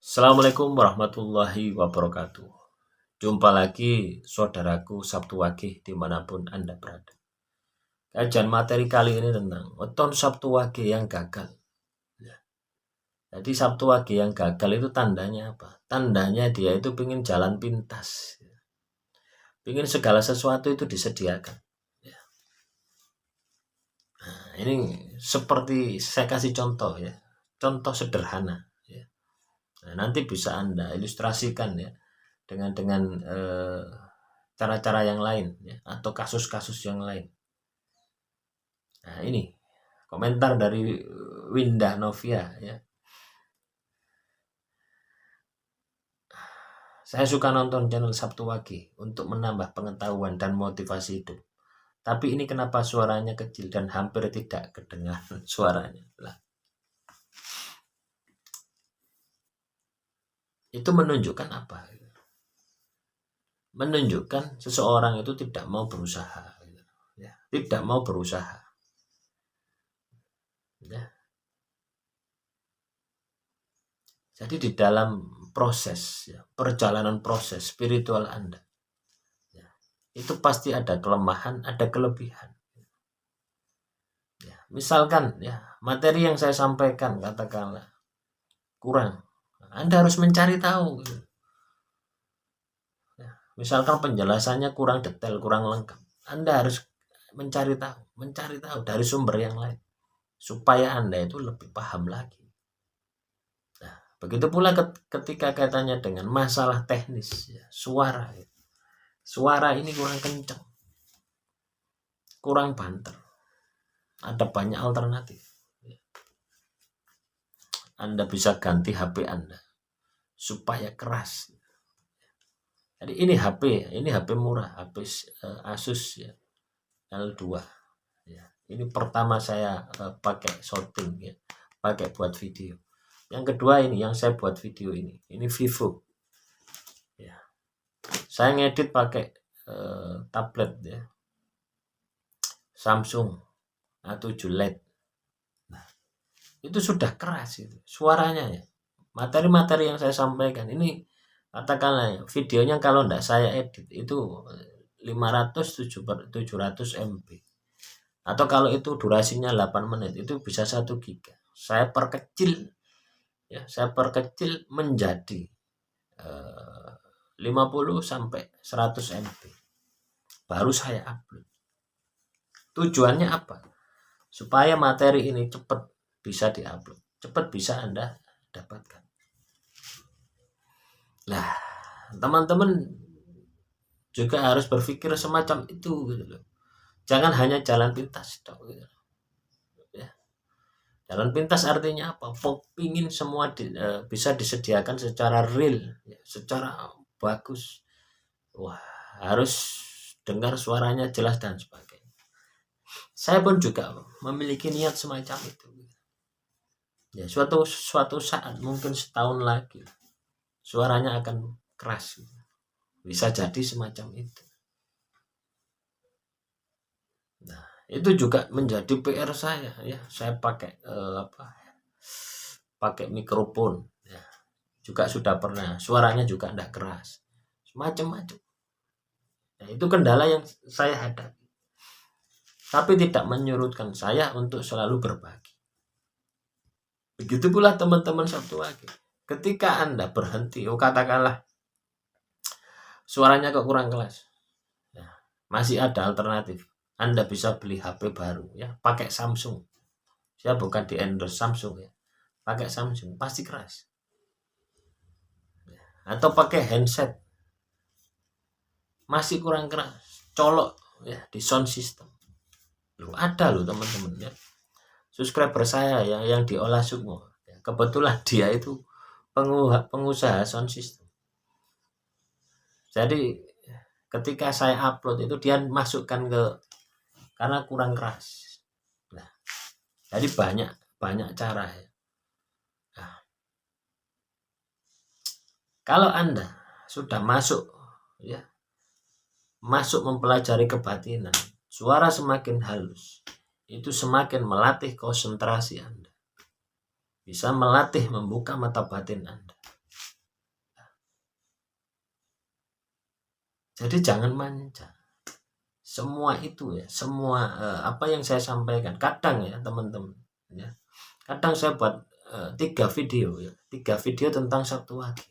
Assalamualaikum warahmatullahi wabarakatuh. Jumpa lagi saudaraku Sabtu Wage dimanapun Anda berada. Kajian materi kali ini tentang weton Sabtu Wage yang gagal. Jadi Sabtu Wage yang gagal itu tandanya apa? Tandanya dia itu pengen jalan pintas. Pengen segala sesuatu itu disediakan. Nah, ini seperti saya kasih contoh ya. Contoh sederhana. Nah, nanti bisa Anda ilustrasikan ya dengan cara-cara yang lain ya, atau kasus-kasus yang lain. Nah, ini komentar dari Winda Novia ya. Saya suka nonton channel Sabtu Wage untuk menambah pengetahuan dan motivasi hidup. Tapi ini kenapa suaranya kecil dan hampir tidak kedengaran suaranya. Lah, itu menunjukkan apa? Menunjukkan seseorang itu tidak mau berusaha. Ya, tidak mau berusaha. Ya. Jadi di dalam proses, ya, perjalanan proses spiritual Anda, ya, itu pasti ada kelemahan, ada kelebihan. Ya, misalkan ya materi yang saya sampaikan katakanlah kurang, Anda harus mencari tahu. Gitu. Ya, misalkan penjelasannya kurang detail, kurang lengkap, Anda harus mencari tahu dari sumber yang lain supaya Anda itu lebih paham lagi. Begitu pula ketika kaitannya dengan masalah teknis ya, suara. Suara ini kurang kencang, kurang banter. Ada banyak alternatif. Anda bisa ganti HP Anda supaya keras. Jadi ini HP murah, HP Asus ya, L2 ya. Ini pertama saya pakai shooting ya, pakai buat video. Yang kedua ini yang saya buat video ini Vivo. Ya. Saya ngedit pakai tablet ya. Samsung A7 LED. Nah, itu sudah keras itu suaranya ya. Materi-materi yang saya sampaikan ini katakanlah ya, videonya kalau enggak saya edit itu 700 MB. Atau kalau itu durasinya 8 menit itu bisa 1 giga. Saya perkecil ya, saya perkecil menjadi 50 sampai 100 MB. Baru saya upload. Tujuannya apa? Supaya materi ini cepat bisa diupload, cepat bisa Anda dapatkan. Nah, teman-teman juga harus berpikir semacam itu gitu loh. Jangan hanya jalan pintas gitu. Ya. Jalan pintas artinya apa? Pingin semua bisa disediakan secara real, ya, secara bagus. Wah, harus dengar suaranya jelas dan sebagainya. Saya pun juga memiliki niat semacam itu. Ya, suatu saat mungkin setahun lagi suaranya akan keras. Bisa jadi semacam itu. Nah, itu juga menjadi PR saya ya. Saya pakai pakai mikrofon ya. Juga sudah pernah. Suaranya juga tidak keras. Macam-macam. Nah, itu kendala yang saya hadapi. Tapi tidak menyurutkan saya untuk selalu berbagi. Begitu pula teman-teman Sabtu Wage. Ketika Anda berhenti, katakanlah suaranya kok kurang keras. Ya, masih ada alternatif. Anda bisa beli HP baru ya, pakai Samsung. Saya bukan di endorse Samsung ya. Pakai Samsung pasti keras. Ya, atau pakai handset. Masih kurang keras. Colok ya di sound system. Loh, ada loh teman-teman ya. Subscriber saya ya yang diolah Sukmo. Ya, kebetulan dia itu pengusaha sound system. Jadi ketika saya upload itu dia masukkan ke karena kurang keras. Nah, jadi banyak cara ya. Nah, kalau Anda sudah masuk ya, masuk mempelajari kebatinan, suara semakin halus, itu semakin melatih konsentrasi Anda. Bisa melatih membuka mata batin Anda. Jadi jangan manja. Semua itu ya, semua apa yang saya sampaikan, kadang ya teman-teman, ya, kadang saya buat 3 video ya, 3 video tentang Sabtu Wage.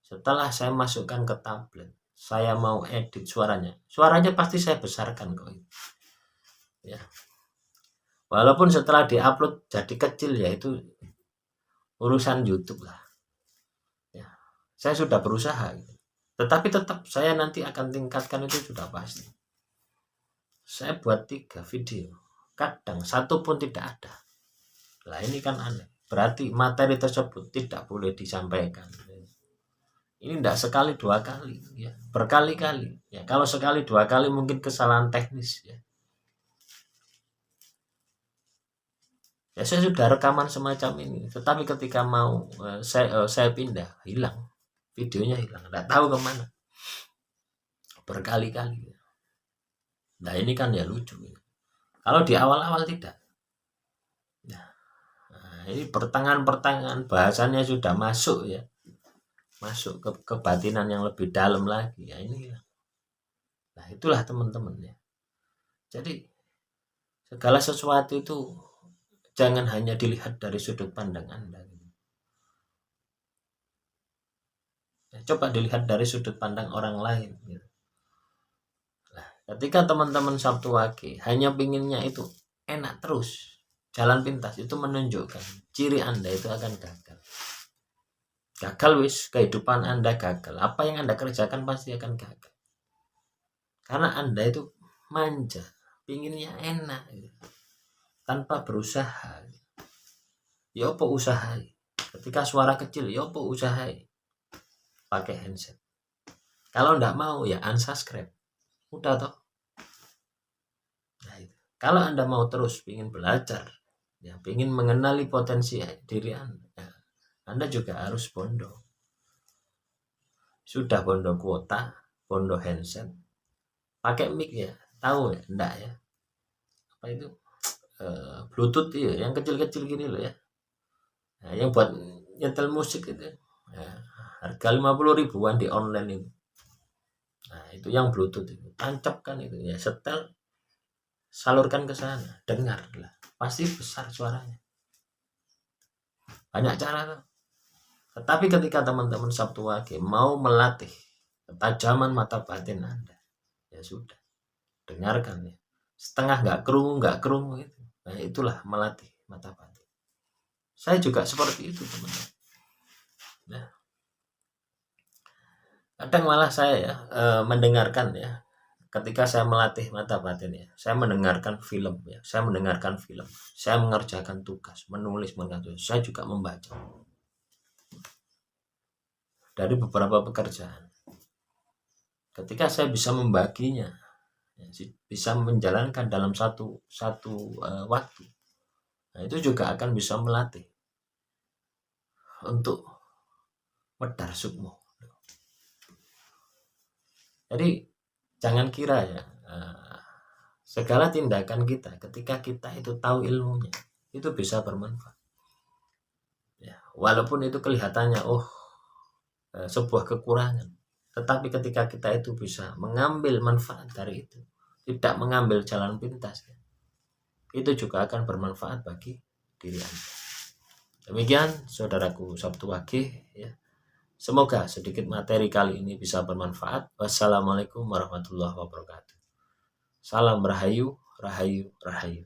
Setelah saya masukkan ke tablet, saya mau edit suaranya pasti saya besarkan kok itu. Ya. Walaupun setelah diupload jadi kecil ya itu urusan YouTube lah. Ya. Saya sudah berusaha gitu. Tetapi tetap saya nanti akan tingkatkan itu sudah pasti. Saya buat 3 video. Kadang satu pun tidak ada. Lah ini kan aneh. Berarti materi tersebut tidak boleh disampaikan. Ini tidak sekali 2 kali ya, berkali-kali ya. Kalau sekali 2 kali mungkin kesalahan teknis ya. Ya saya sudah rekaman semacam ini, tetapi ketika mau saya pindah, hilang videonya, hilang, tidak tahu kemana, berkali-kali. Nah ini kan ya lucu ya. Kalau di awal-awal tidak. Nah ini pertengahan bahasanya sudah masuk ya, masuk ke kebatinan yang lebih dalam lagi ya ini. Nah itulah teman-teman ya. Jadi segala sesuatu itu jangan hanya dilihat dari sudut pandang Anda. Coba dilihat dari sudut pandang orang lain. Nah, ketika teman-teman Sabtu Wage hanya pinginnya itu enak terus, jalan pintas, itu menunjukkan ciri Anda itu akan gagal. Gagal wis, kehidupan Anda gagal. Apa yang Anda kerjakan pasti akan gagal. Karena Anda itu manja, pinginnya enak, tanpa berusaha. Ya apa usaha? Ketika suara kecil, ya apa usaha? Pakai handset. Kalau enggak mau ya unsubscribe. Udah toh. Nah, itu. Kalau Anda mau terus ingin belajar, ya ingin mengenali potensi diri Anda, ya, Anda juga harus bondo. Sudah bondo kuota, bondo handset, pakai mic ya, tahu ya? Enggak ya? Apa itu? Bluetooth ya, yang kecil-kecil gini loh ya. Nah, yang buat nyetel musik itu. Ya, harga 50 ribuan di online itu. Nah, itu yang Bluetooth itu. Tancapkan itu ya, setel, salurkan ke sana, dengar lah. Pasti besar suaranya. Banyak cara tuh. Tetapi ketika teman-teman Sabtu Wage mau melatih ketajaman mata batin Anda, ya sudah, dengarkan ya. Setengah nggak kerungu itu. Nah, itulah melatih mata batin. Saya juga seperti itu teman-teman. Nah, kadang malah saya ya mendengarkan ya, ketika saya melatih mata batin ya, saya mendengarkan film ya, saya mengerjakan tugas, menulis, saya juga membaca dari beberapa pekerjaan. Ketika saya bisa membaginya, ya, bisa menjalankan dalam satu waktu, nah itu juga akan bisa melatih untuk medar sukmo. Jadi jangan kira ya segala tindakan kita ketika kita itu tahu ilmunya itu bisa bermanfaat. Ya, walaupun itu kelihatannya sebuah kekurangan, tetapi ketika kita itu bisa mengambil manfaat dari itu, tidak mengambil jalan pintas, itu juga akan bermanfaat bagi diri Anda. Demikian saudaraku Sabtu Wage ya. Semoga sedikit materi kali ini bisa bermanfaat. Wassalamualaikum warahmatullahi wabarakatuh. Salam rahayu, rahayu, rahayu.